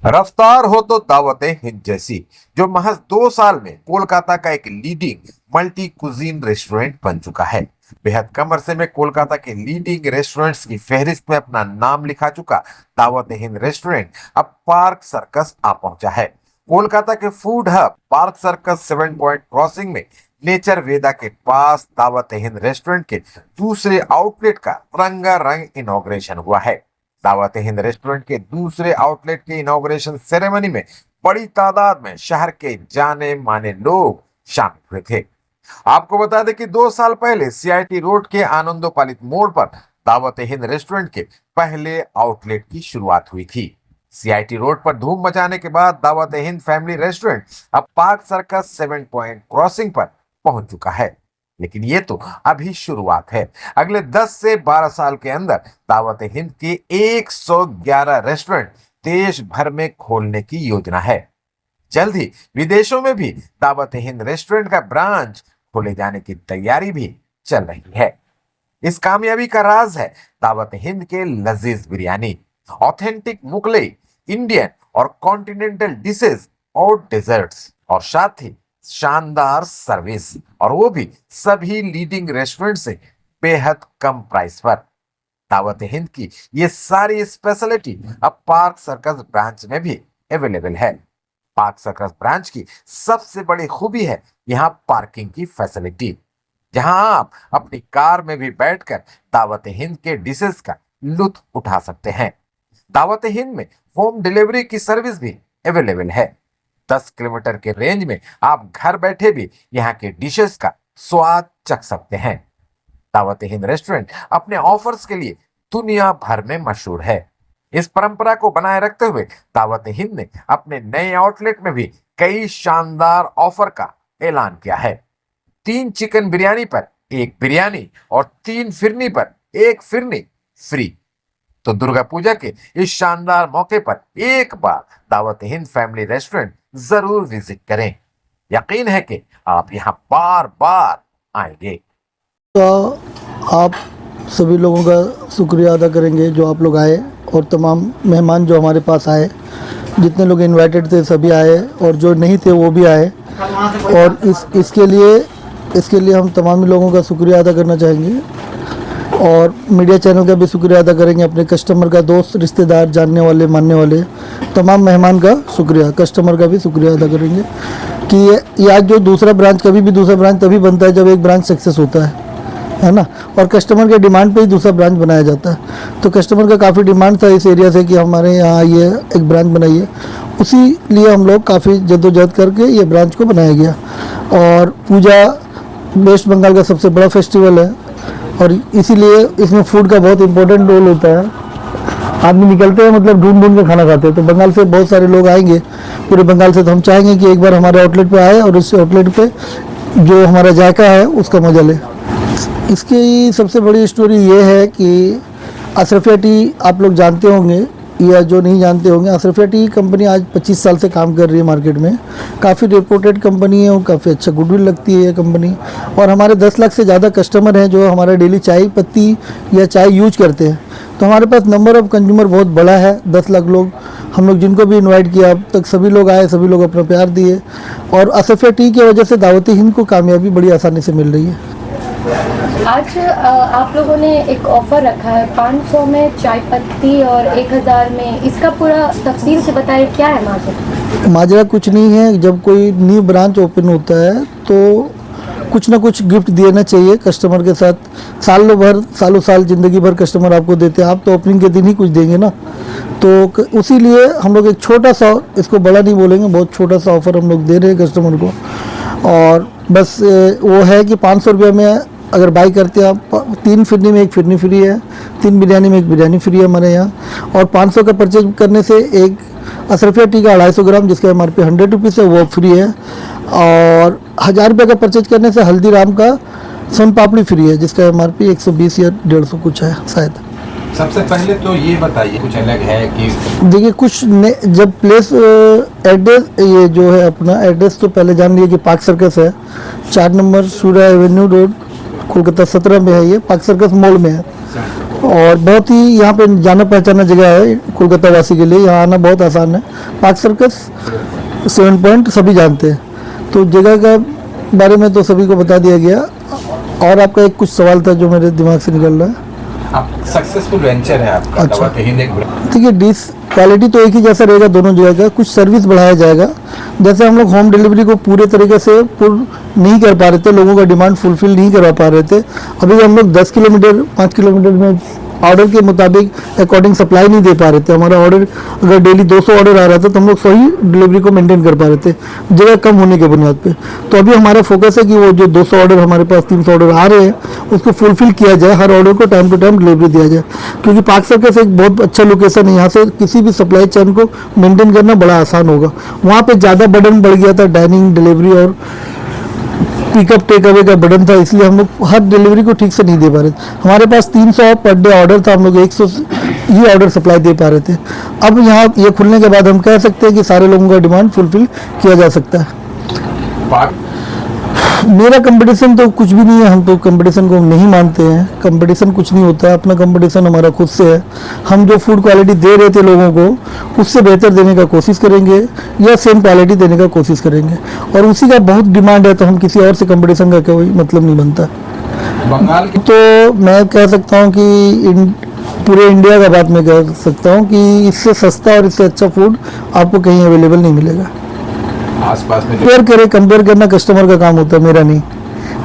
रफ्तार हो तो दावतें हिंद जैसी, जो महज 2 साल में कोलकाता का एक लीडिंग मल्टी कुजीन रेस्टोरेंट बन चुका है। बेहद कम अरसे में कोलकाता के लीडिंग रेस्टोरेंट्स की फहरिस्त में अपना नाम लिखा चुका दावत हिंद रेस्टोरेंट अब पार्क सर्कस आ पहुंचा है। कोलकाता के food hub park circus 7 point crossing में नेचर वेदा के पास दावत हिंद रेस्टोरेंट के दूसरे आउटलेट का रंगारंग इनॉग्रेशन हुआ है। दावत हिंद रेस्टोरेंट के दूसरे आउटलेट के इनॉग्रेशन सेरेमनी में बड़ी तादाद में शहर के जाने माने लोग शामिल हुए थे। आपको बता दें कि 2 साल पहले सीआईटी रोड के आनंदोपालित मोड़ पर दावत हिंद रेस्टोरेंट के पहले आउटलेट की शुरुआत हुई थी। सीआईटी रोड पर धूम मचाने के बाद दावत हिंद फैमिली रेस्टोरेंट अब पार्क सर्कस 7 पॉइंट क्रॉसिंग पर पहुंच चुका है। लेकिन ये तो अभी शुरुआत है। अगले 10 से 12 साल के अंदर दावत हिंद के 111 रेस्टोरेंट देश भर में खोलने की योजना है। जल्द ही विदेशों में भी दावत हिंद रेस्टोरेंट का ब्रांच खोले जाने की तैयारी भी चल रही है। इस कामयाबी का राज है दावत हिंद के लजीज बिरयानी, ऑथेंटिक मुगलई, इंडियन और कॉन्टिनेंटल डिशेज और डेजर्ट्स, और साथ ही शानदार सर्विस, और वो भी सभी लीडिंग रेस्टोरेंट से बेहद कम प्राइस पर। दावत हिंद की ये सारी स्पेशलिटी अब पार्क सर्कस ब्रांच में भी अवेलेबल है। पार्क सर्कस ब्रांच की सबसे बड़ी खूबी है यहाँ पार्किंग की फैसिलिटी, जहां आप अपनी कार में भी बैठकर दावत हिंद के डिशेस का लुत्फ उठा सकते हैं। दावत हिंद में होम डिलीवरी की सर्विस भी अवेलेबल है। 10 किलोमीटर के रेंज में आप घर बैठे भी यहाँ के डिशेस का स्वाद चख सकते हैं। दावत हिंद रेस्टोरेंट अपने ऑफर्स के लिए दुनिया भर में मशहूर है। इस परंपरा को बनाए रखते हुए दावत हिंद ने अपने नए आउटलेट में भी कई शानदार ऑफर का ऐलान किया है। 3 चिकन बिरयानी पर 1 बिरयानी और 3 फिरनी पर 1 फिरनी फ्री। तो दुर्गा पूजा के इस शानदार मौके पर एक बार दावत हिंद फैमिली रेस्टोरेंट जरूर विजिट करें। यकीन है कि आप यहाँ बार बार आएंगे। तो आप सभी लोगों का शुक्रिया अदा करेंगे जो आप लोग आए, और तमाम मेहमान जो हमारे पास आए, जितने लोग इनवाइटेड थे सभी आए, और जो नहीं थे वो भी आए। और इसके लिए हम तमाम लोगों का शुक्रिया अदा करना चाहेंगे, और मीडिया चैनल का भी शुक्रिया अदा करेंगे। अपने कस्टमर का, दोस्त, रिश्तेदार, जानने वाले, मानने वाले तमाम मेहमान का शुक्रिया, कस्टमर का भी शुक्रिया अदा करेंगे कि ये आज जो दूसरा ब्रांच, कभी भी दूसरा ब्रांच तभी बनता है जब एक ब्रांच सक्सेस होता है ना, और कस्टमर के डिमांड पे ही दूसरा ब्रांच बनाया जाता है। तो कस्टमर का काफ़ी डिमांड था इस एरिया से कि हमारे यहाँ ये एक ब्रांच बनाइए, उसी लिए हम लोग काफ़ी जद्दोजहद करके ये ब्रांच को बनाया गया। और पूजा वेस्ट बंगाल का सबसे बड़ा फेस्टिवल है, और इसीलिए इसमें फूड का बहुत इम्पोर्टेंट रोल होता है। आदमी निकलते हैं मतलब ढूंढ ढूंढ के खाना खाते हैं, तो बंगाल से बहुत सारे लोग आएंगे पूरे बंगाल से। तो हम चाहेंगे कि एक बार हमारे आउटलेट पे आए और इस आउटलेट पे जो हमारा जायका है उसका मजा ले। इसकी सबसे बड़ी स्टोरी ये है कि अशरफिया टी आप लोग जानते होंगे या जो नहीं जानते होंगे, अशरफिया टी कंपनी आज 25 साल से काम कर रही है मार्केट में। काफ़ी रेपुटेड कंपनी है और काफ़ी अच्छा गुडविल लगती है ये कंपनी। और हमारे 10 लाख से ज़्यादा कस्टमर हैं जो हमारा डेली चाय पत्ती या चाय यूज करते हैं। तो हमारे पास नंबर ऑफ़ कंज्यूमर बहुत बड़ा है, 10 लाख लोग। हम लोग जिनको भी इन्वाइट किया अब तक सभी लोग आए, सभी लोग अपना प्यार दिए, और अशरफिया टी की वजह से दावत हिंद को कामयाबी बड़ी आसानी से मिल रही है। आज आप लोगों ने एक ऑफ़र रखा है 500 में चाय पत्ती और 1000 में, इसका पूरा तफसील से बताइए क्या है माजरा? माजरा कुछ नहीं है। जब कोई न्यू ब्रांच ओपन होता है तो कुछ ना कुछ गिफ्ट देना चाहिए कस्टमर के साथ। सालों साल ज़िंदगी भर कस्टमर आपको देते हैं, आप तो ओपनिंग के दिन ही कुछ देंगे ना। तो उसी लिए हम लोग एक छोटा सा, इसको बड़ा नहीं बोलेंगे, बहुत छोटा सा ऑफ़र हम लोग दे रहे हैं कस्टमर को। और बस वो है कि 500 रुपये में अगर बाई करते हैं आप, 3 फिरनी में 1 फिरनी फ्री है, 3 बिरयानी में 1 बिरयानी फ्री है हमारे यहाँ। और 500 का परचेज करने से एक अशरफिया टी का 250 ग्राम जिसका MRP 100 रुपीज़ है वो फ्री है। और 1000 रुपये का परचेज करने से हल्दीराम का सोन पापड़ी फ्री है जिसका MRP 120 या 150 कुछ है शायद। सबसे पहले तो ये बताइए कुछ अलग है कि देखिए कुछ जब प्लेस एड्रेस, ये जो है अपना एड्रेस तो पहले जान लीजिए कि पार्क सर्कस है, 4 number Surya Avenue road, Kolkata 17 में है। ये पार्क सर्कस मॉल में है। और बहुत ही यहाँ पे जाना पहचाना जगह है कोलकाता वासी के लिए, यहाँ आना बहुत आसान है। पार्क सर्कस 7 पॉइंट सभी जानते हैं, तो जगह का बारे में तो सभी को बता दिया गया। और आपका एक कुछ सवाल था जो मेरे दिमाग से निकल रहा है। आप सक्सेसफुल वेंचर है आपका। अच्छा। दावत हिंद एक देखिए डिश क्वालिटी तो एक ही जैसा रहेगा दोनों जगह का, कुछ सर्विस बढ़ाया जाएगा। जैसे हम लोग होम डिलीवरी को पूरे तरीके से नहीं कर पा रहे थे, लोगों का डिमांड फुलफिल नहीं करवा पा रहे थे। अभी हम लोग 10 किलोमीटर 5 किलोमीटर में ऑर्डर के मुताबिक अकॉर्डिंग सप्लाई नहीं दे पा रहे थे। हमारा ऑर्डर अगर डेली 200 ऑर्डर आ रहा था तो हम लोग 100 ही डिलीवरी को मेंटेन कर पा रहे थे, जगह कम होने के बुनियाद पे। तो अभी हमारा फोकस है कि वो जो 200 ऑर्डर हमारे पास 300 ऑर्डर आ रहे हैं उसको फुलफिल किया जाए, हर ऑर्डर को टाइम टू टाइम डिलीवरी दिया जाए। क्योंकि पार्क सर्कस एक बहुत अच्छा लोकेशन है, यहाँ से किसी भी सप्लाई चेन को मेंटेन करना बड़ा आसान होगा। वहाँ पे ज़्यादा बर्डन बढ़ गया था, डाइनिंग डिलीवरी और पिकअप टेक अवे का बटन था, इसलिए हम लोग हर डिलीवरी को ठीक से नहीं दे पा रहे थे। हमारे पास 300 पर डे ऑर्डर था, हम लोग 100 ही ऑर्डर सप्लाई दे पा रहे थे। अब यहाँ ये खुलने के बाद हम कह सकते हैं कि सारे लोगों का डिमांड फुलफिल किया जा सकता है। मेरा कंपटीशन तो कुछ भी नहीं है, हम तो कंपटीशन को नहीं मानते हैं। कंपटीशन कुछ नहीं होता है, अपना कंपटीशन हमारा खुद से है। हम जो फूड क्वालिटी दे रहे थे लोगों को उससे बेहतर देने का कोशिश करेंगे या सेम क्वालिटी देने का कोशिश करेंगे, और उसी का बहुत डिमांड है, तो हम किसी और से कंपटीशन का कोई मतलब नहीं बनता। बंगाल की तो मैं कह सकता हूँ कि पूरे इंडिया का बात मैं कह सकता हूँ कि इससे सस्ता और इससे अच्छा फूड आपको कहीं अवेलेबल नहीं मिलेगा। आसपास में कंपेयर करना कस्टमर का काम होता है, मेरा नहीं।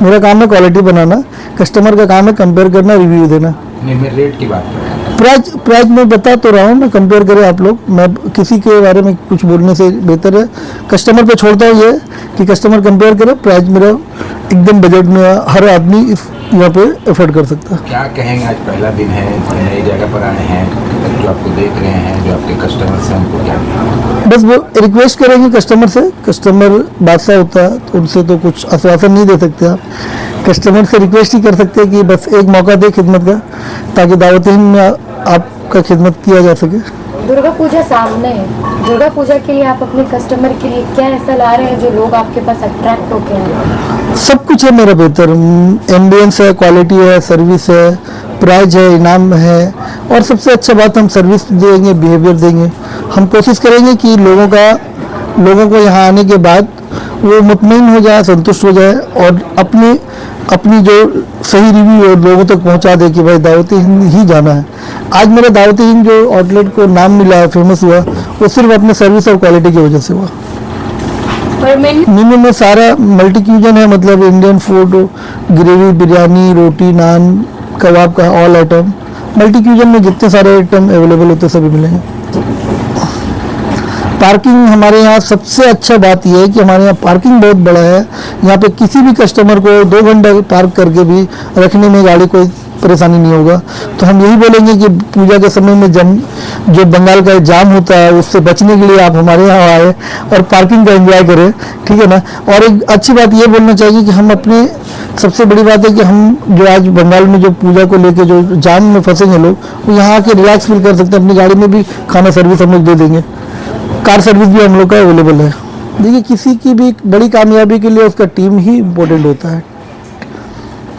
मेरा काम है क्वालिटी बनाना, कस्टमर का काम है कंपेयर करना, रिव्यू देना। नहीं, मैं रेट की बात कर रहा हूँ। प्राइस मैं बता तो रहा हूँ ना, कंपेयर करें आप लोग। मैं किसी के बारे में कुछ बोलने से बेहतर है कस्टमर पे छोड़ता हूँ ये कि कस्टमर कंपेयर करे। प्राइस मेरा एकदम बजट में हर आदमी यहाँ पे एफर्ट कर सकता है। क्या कहेंगे, आज पहला दिन है, नई जगह पर आए हैं, जो आपको देख रहे हैं, जो आपके कस्टमर्स हैं, उनको क्या कहेंगे? बस वो रिक्वेस्ट करेंगे कस्टमर से। कस्टमर बादशाह होता है तो उनसे तो कुछ आश्वासन नहीं दे सकते आप। कस्टमर से रिक्वेस्ट ही कर सकते हैं कि बस एक मौका दे खिदमत का, ताकि दावत हिंद में आपका खिदमत किया जा सके। दुर्गा पूजा सामने है, दुर्गा पूजा के लिए आप अपने कस्टमर के लिए क्या ऐसा ला रहे हैं जो लोग आपके पास अट्रैक्ट होके आए? सब कुछ है मेरा बेहतर, एम्बियंस है, क्वालिटी है, सर्विस है, प्राइज है, इनाम है, और सबसे अच्छा बात हम सर्विस देंगे, बिहेवियर देंगे। हम कोशिश करेंगे कि लोगों को यहाँ आने के बाद वो मुतमईन हो जाए, संतुष्ट हो जाए, और अपनी जो सही रिव्यू लोगों तक पहुंचा दे कि भाई दावत हिंद ही जाना है। आज मेरा दावत हिंद जो आउटलेट को नाम मिला है, फेमस हुआ, वो सिर्फ अपने सर्विस और क्वालिटी की वजह से हुआ। मेन्यू में सारा मल्टी क्यूजन है, मतलब इंडियन फूड, ग्रेवी, बिरयानी, रोटी, नान, कबाब का ऑल आइटम। मल्टी क्यूजन में जितने सारे आइटम अवेलेबल होते सभी मिलेंगे। पार्किंग हमारे यहाँ सबसे अच्छा बात यह है कि हमारे यहाँ पार्किंग बहुत बड़ा है। यहाँ पे किसी भी कस्टमर को 2 घंटा पार्क करके भी रखने में गाड़ी कोई परेशानी नहीं होगा। तो हम यही बोलेंगे कि पूजा के समय में जो बंगाल का जाम होता है उससे बचने के लिए आप हमारे यहाँ आए और पार्किंग का एंजॉय करें, ठीक है ना। और एक अच्छी बात ये बोलना चाहिए कि हम अपने, सबसे बड़ी बात है कि हम जो आज बंगाल में जो पूजा को लेके जो जाम में फंसे हैं लोग, वो यहाँ आके रिलैक्स फील कर सकते हैं। अपनी गाड़ी में भी खाना सर्विस हम लोग दे देंगे, कार सर्विस भी हम लोग का अवेलेबल है। देखिए, किसी की भी बड़ी कामयाबी के लिए उसका टीम ही इम्पोर्टेंट होता है।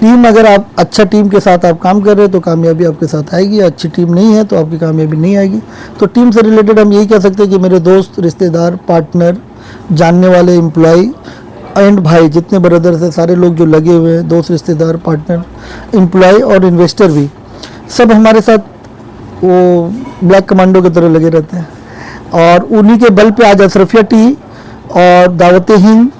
टीम, अगर आप अच्छा टीम के साथ आप काम कर रहे हैं तो कामयाबी आपके साथ आएगी, अच्छी टीम नहीं है तो आपकी कामयाबी नहीं आएगी। तो टीम से रिलेटेड हम यही कह सकते हैं कि मेरे दोस्त, रिश्तेदार, पार्टनर, जानने वाले, एम्प्लॉय एंड भाई, जितने ब्रदर्स हैं, सारे लोग जो लगे हुए हैं, दोस्त, रिश्तेदार, पार्टनर, एम्प्लॉय और इन्वेस्टर भी, सब हमारे साथ वो ब्लैक कमांडो की तरह लगे रहते हैं। और उन्हीं के बल पे आज अशरफिया टी और दावत हिंद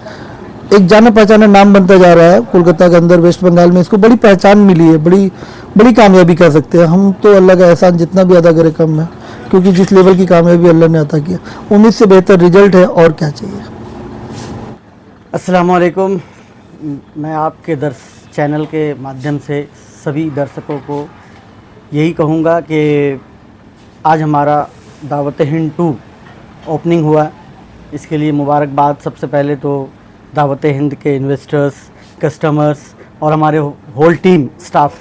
एक जाना पहचाना नाम बनता जा रहा है कोलकाता के अंदर, वेस्ट बंगाल में। इसको बड़ी पहचान मिली है, बड़ी कामयाबी कह सकते हैं हम। तो अल्लाह का एहसान जितना भी अदा करे कम है, क्योंकि जिस लेवल की कामयाबी अल्लाह ने अता किया, उम्मीद से बेहतर रिजल्ट है, और क्या चाहिए। अस्सलाम वालेकुम। मैं आपके चैनल के माध्यम से सभी दर्शकों को यही कहूँगा कि आज हमारा दावत हिंद 2 ओपनिंग हुआ। इसके लिए मुबारकबाद सबसे पहले तो दावत हिंद के इन्वेस्टर्स, कस्टमर्स और हमारे होल टीम स्टाफ।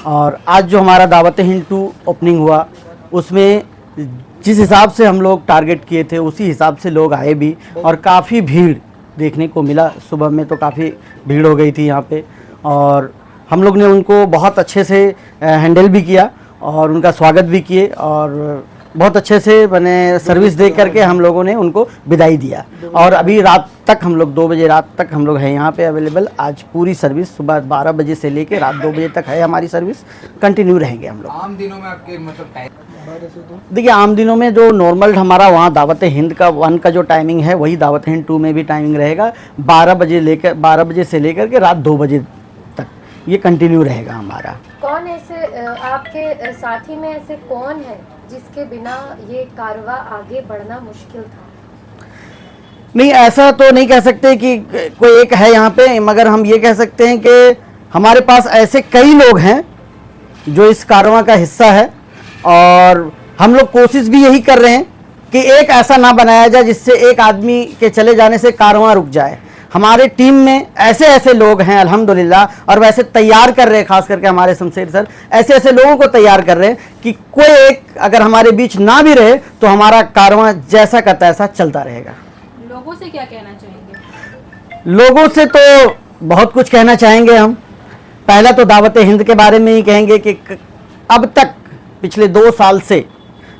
और आज जो हमारा दावत हिंद 2 ओपनिंग हुआ, उसमें जिस हिसाब से हम लोग टारगेट किए थे उसी हिसाब से लोग आए भी, और काफ़ी भीड़ देखने को मिला। सुबह में तो काफ़ी भीड़ हो गई थी यहाँ पे, और हम लोग ने उनको बहुत अच्छे से हैंडल भी किया और उनका स्वागत भी किए और बहुत अच्छे से मैंने सर्विस दे करके हम लोगों ने उनको विदाई दिया। और अभी रात तक हम लोग 2 बजे रात तक हम लोग हैं यहाँ पे अवेलेबल। आज पूरी सर्विस सुबह 12 बजे से लेके रात 2 बजे तक है हमारी सर्विस, कंटिन्यू रहेंगे हम लोग। आम दिनों में आपके मतलब टाइम? देखिए आम दिनों में जो नॉर्मल हमारा वहाँ दावत हिंद का 1 का जो टाइमिंग है वही दावत हिंद 2 में भी टाइमिंग रहेगा। 12 बजे से लेकर के रात 2 बजे तक ये कंटिन्यू रहेगा हमारा। कौन ऐसे आपके साथी में ऐसे कौन है जिसके बिना ये कारवा आगे बढ़ना मुश्किल था? नहीं, ऐसा तो नहीं कह सकते कि कोई एक है यहाँ पे, मगर हम ये कह सकते हैं कि हमारे पास ऐसे कई लोग हैं जो इस कारवां का हिस्सा है और हम लोग कोशिश भी यही कर रहे हैं कि एक ऐसा ना बनाया जाए जिससे एक आदमी के चले जाने से कारवां रुक जाए। हमारे टीम में ऐसे ऐसे लोग हैं अल्हम्दुलिल्लाह, और वैसे तैयार कर रहे हैं, खास करके हमारे शमशेर सर ऐसे ऐसे लोगों को तैयार कर रहे हैं कि कोई एक अगर हमारे बीच ना भी रहे तो हमारा कारवां जैसा का तैसा चलता रहेगा। लोगों से क्या कहना चाहेंगे? लोगों से तो बहुत कुछ कहना चाहेंगे हम। पहला तो दावत हिंद के बारे में ही कहेंगे कि अब तक पिछले 2 साल से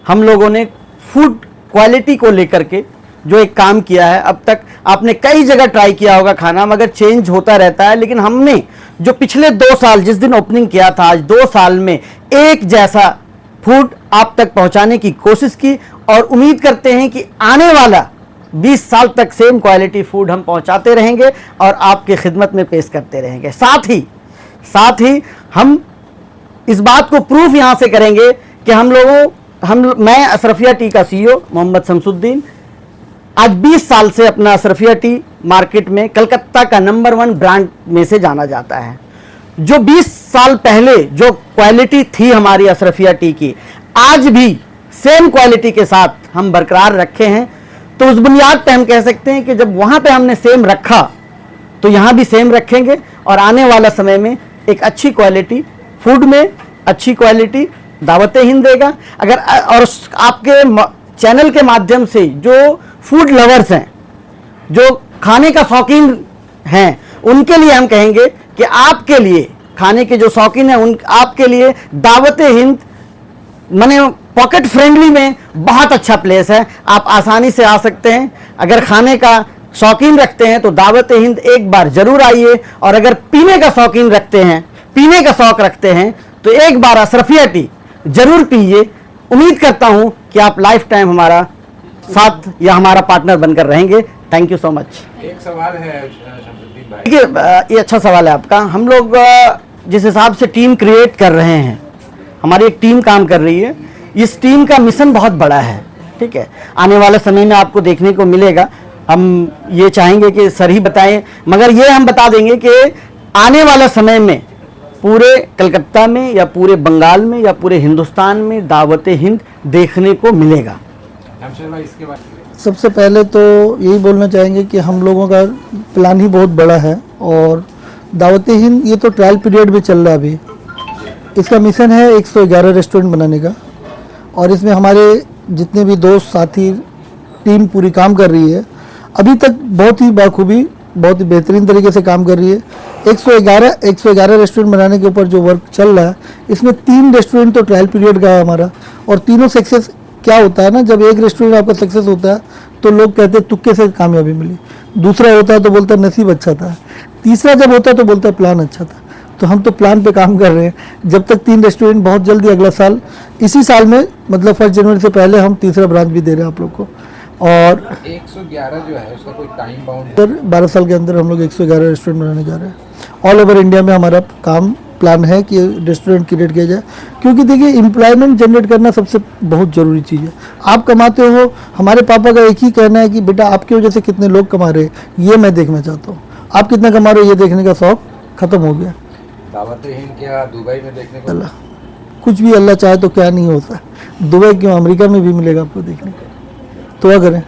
हम लोगों ने फूड क्वालिटी को लेकर के जो एक काम किया है, अब तक आपने कई जगह ट्राई किया होगा खाना, मगर चेंज होता रहता है, लेकिन हमने जो पिछले 2 साल जिस दिन ओपनिंग किया था, आज 2 साल में एक जैसा फूड आप तक पहुंचाने की कोशिश की और उम्मीद करते हैं कि आने वाला 20 साल तक सेम क्वालिटी फूड हम पहुंचाते रहेंगे और आपके खिदमत में पेश करते रहेंगे। साथ ही हम इस बात को प्रूफ यहाँ से करेंगे कि मैं अशरफिया टी का CEO मोहम्मद शमसुद्दीन आज 20 साल से अपना अशरफिया टी मार्केट में कलकत्ता का नंबर 1 ब्रांड में से जाना जाता है। जो 20 साल पहले जो क्वालिटी थी हमारी अशरफिया टी की, आज भी सेम क्वालिटी के साथ हम बरकरार रखे हैं। तो उस बुनियाद पे हम कह सकते हैं कि जब वहाँ पे हमने सेम रखा तो यहाँ भी सेम रखेंगे और आने वाला समय में एक अच्छी क्वालिटी फूड में अच्छी क्वालिटी दावत हिंद देगा। अगर और आपके चैनल के माध्यम से जो फूड लवर्स हैं, जो खाने का शौकीन हैं, उनके लिए हम कहेंगे कि आपके लिए खाने के जो शौकीन हैं उन आपके लिए दावत हिंद माने पॉकेट फ्रेंडली में बहुत अच्छा प्लेस है। आप आसानी से आ सकते हैं। अगर खाने का शौकीन रखते हैं तो दावत हिंद एक बार ज़रूर आइए, और अगर पीने का शौकीन रखते हैं, पीने का शौक़ रखते हैं तो एक बार अशरफिया टी ज़रूर पीजिए। उम्मीद करता हूं कि आप लाइफ टाइम हमारा साथ या हमारा पार्टनर बनकर रहेंगे। Thank you so much. एक सवाल है शमसुद्दीन भाई। देखिए ये अच्छा सवाल है आपका। हम लोग जिस हिसाब से टीम क्रिएट कर रहे हैं, हमारी एक टीम काम कर रही है, इस टीम का मिशन बहुत बड़ा है, ठीक है। आने वाले समय में आपको देखने को मिलेगा। हम ये चाहेंगे कि सर ही बताएं, मगर ये हम बता देंगे कि आने वाला समय में पूरे कलकत्ता में या पूरे बंगाल में या पूरे हिंदुस्तान में दावत हिंद देखने को मिलेगा। शमशेर भाई इसके बाद सबसे पहले तो यही बोलना चाहेंगे कि हम लोगों का प्लान ही बहुत बड़ा है और दावत हिंद ये तो ट्रायल पीरियड भी चल रहा है अभी। इसका मिशन है 111 रेस्टोरेंट बनाने का, और इसमें हमारे जितने भी दोस्त साथी टीम पूरी काम कर रही है। अभी तक बहुत ही बाखूबी बहुत ही बेहतरीन तरीके से काम कर रही है। 111 रेस्टोरेंट बनाने के ऊपर जो वर्क चल रहा है, इसमें 3 रेस्टोरेंट तो ट्रायल पीरियड का है हमारा, और तीनों सक्सेस क्या होता है ना, जब एक रेस्टोरेंट आपका सक्सेस होता है तो लोग कहते हैं तुक्के से कामयाबी मिली, दूसरा होता है तो बोलता है नसीब अच्छा था, तीसरा जब होता है तो बोलता है प्लान अच्छा था। तो हम तो प्लान पे काम कर रहे हैं। जब तक 3 रेस्टोरेंट बहुत जल्दी अगला साल, इसी साल में मतलब 1 जनवरी से पहले हम तीसरा ब्रांच भी दे रहे हैं आप लोग को। और 111 जो है उसका कोई टाइम बाउंड है? सर 12 साल के अंदर हम लोग 111 रेस्टोरेंट बनाने जा रहे हैं। ऑल ओवर इंडिया में हमारा काम प्लान है कि रेस्टोरेंट क्रिएट किया जाए, क्योंकि देखिए एम्प्लॉयमेंट जनरेट करना सबसे बहुत ज़रूरी चीज़ है। आप कमाते हो, हमारे पापा का एक ही कहना है कि बेटा आपकी वजह से कितने लोग कमा रहे हैं ये मैं देखना चाहता हूँ। आप कितना कमा रहे हो ये देखने का शौक ख़त्म हो गया। दावत हिंद क्या दुबई में देखने को? अल्लाह कुछ भी अल्लाह चाहे तो क्या नहीं होता। दुबई क्यों, अमेरिका में भी मिलेगा आपको देखने को। तो क्या करें।